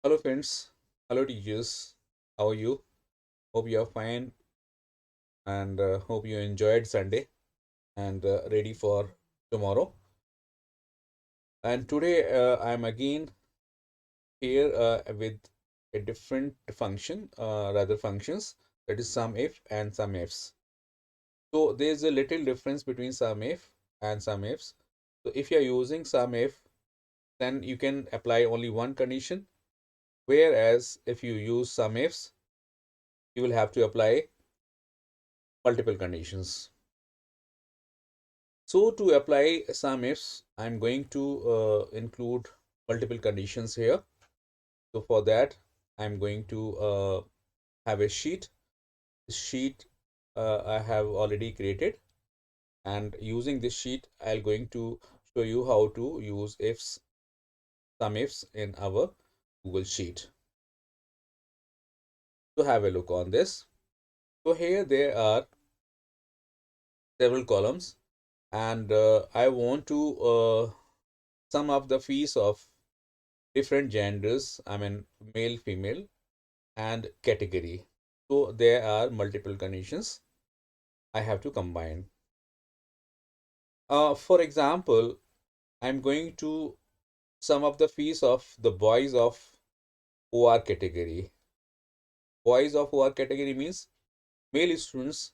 Hello friends, hello teachers. How are you? Hope you are fine and hope you enjoyed Sunday and ready for tomorrow. And today I'm again here with a different function, rather functions, that is sum if and sum ifs. So there's a little difference between sum if and sum ifs. So if you're using sum if, then you can apply only one condition, whereas if you use sum ifs, you will have to apply multiple conditions. So to apply some ifs, I'm going to include multiple conditions here. So for that, I'm going to have a sheet. This sheet I have already created, and using this sheet, I'm going to show you how to use ifs, some ifs in our Google Sheet. So have a look on this. So here there are several columns, and I want to sum up the fees of different genders, I mean male, female, and category. So there are multiple conditions I have to combine. For example, I'm going to sum up the fees of the boys of OR category. Boys of OR category means male students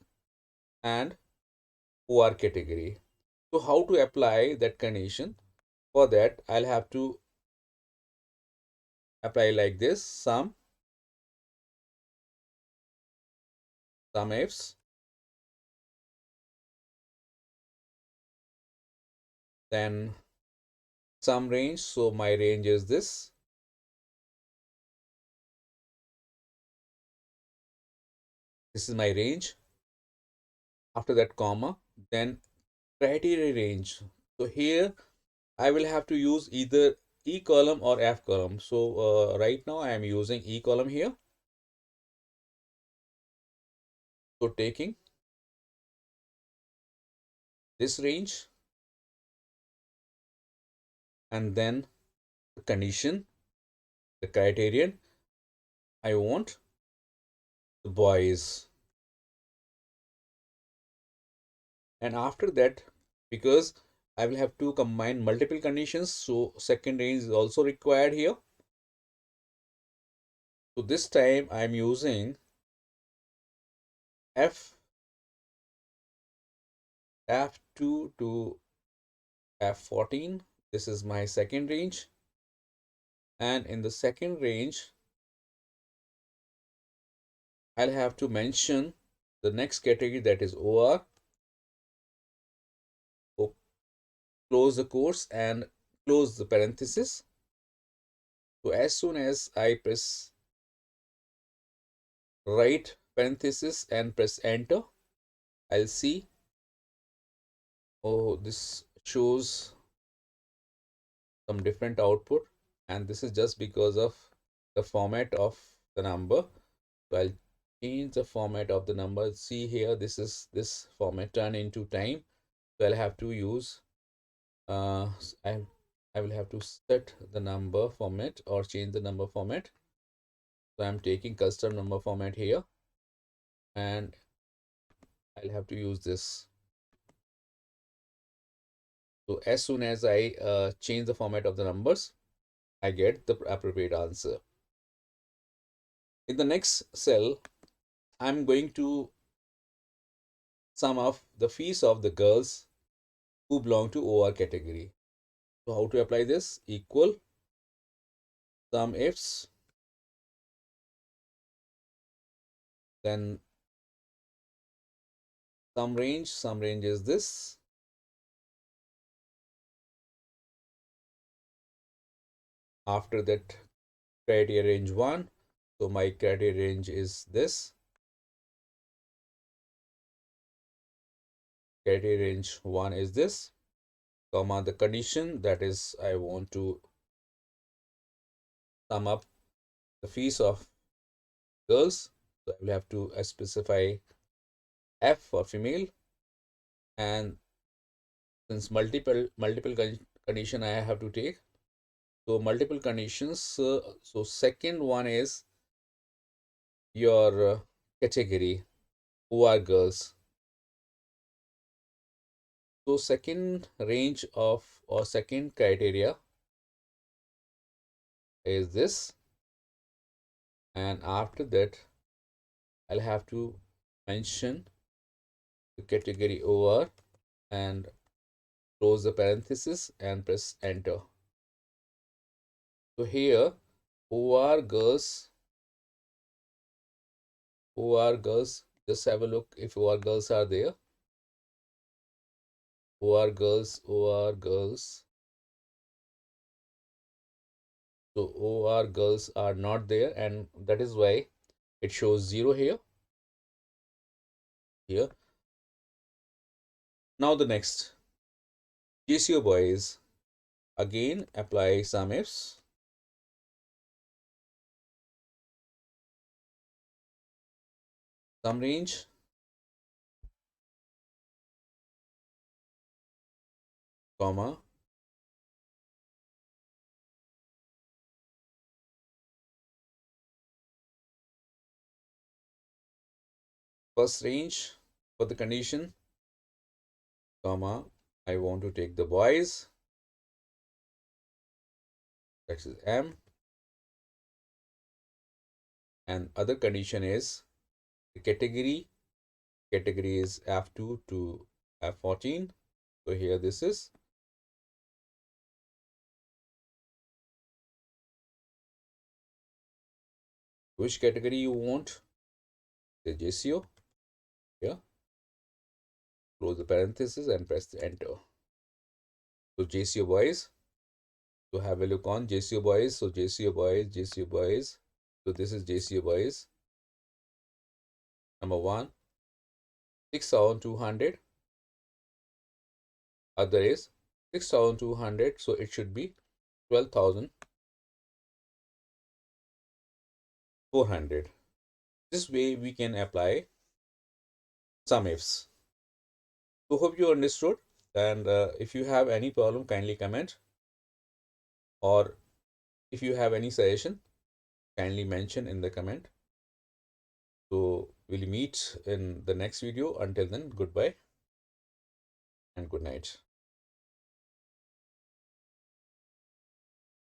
and OR category. So how to apply that condition? For that, I'll have to apply like this: sum ifs, then sum range. So my range is this. This is my range. After that comma, then criteria range. So here I will have to use either E column or F column. So right now I am using E column here. So taking this range and then the condition, the criterion, I want the boys. And after that, because I will have to combine multiple conditions, so second range is also required here. So this time I am using F F2 to F14. This is my second range. And in the second range, I'll have to mention the next category, that is OR. So close the quotes and close the parenthesis. So as soon as I press right parenthesis and press enter, I'll see, oh, this shows some different output, and this is just because of the format of the number. So I'll change the format of the number. See here, this is this format turn into time. So I'll have to use uh I I will have to set the number format or change the number format. So I'm taking custom number format here, and I'll have to use this. So as soon as I change the format of the numbers, I get the appropriate answer. In the next cell, I'm going to sum up the fees of the girls who belong to OR category. So how to apply this? Equal sum ifs, then sum range is this. After that, criteria range 1. So my criteria range is this. Criteria range 1 is this, comma the condition, that is I want to sum up the fees of girls. So I will have to specify F for female, and since multiple condition I have to take, So multiple conditions. So second one is your category, who are girls. So second range of or second criteria is this, and after that I'll have to mention the category over and close the parenthesis and press enter. So here OR girls, OR girls, just have a look if OR girls are there. OR girls, OR girls. So OR girls are not there, and that is why it shows 0 here. Here. Now the next GCO boys. Again apply some ifs. Some range, comma, first range for the condition, comma, I want to take the boys, that is M, and other condition is the category is F2 to F14. So here this is which category you want, the JCO. Here, close the parenthesis and press the enter. So JCO boys, to have a look on JCO boys. So JCO boys, JCO boys. So this is JCO boys. Number 1, 6,200. Other is 6,200. So it should be 12,400. This way we can apply some ifs. So hope you understood. And if you have any problem, kindly comment. Or if you have any suggestion, kindly mention in the comment. So we'll meet in the next video. Until then, goodbye and good night.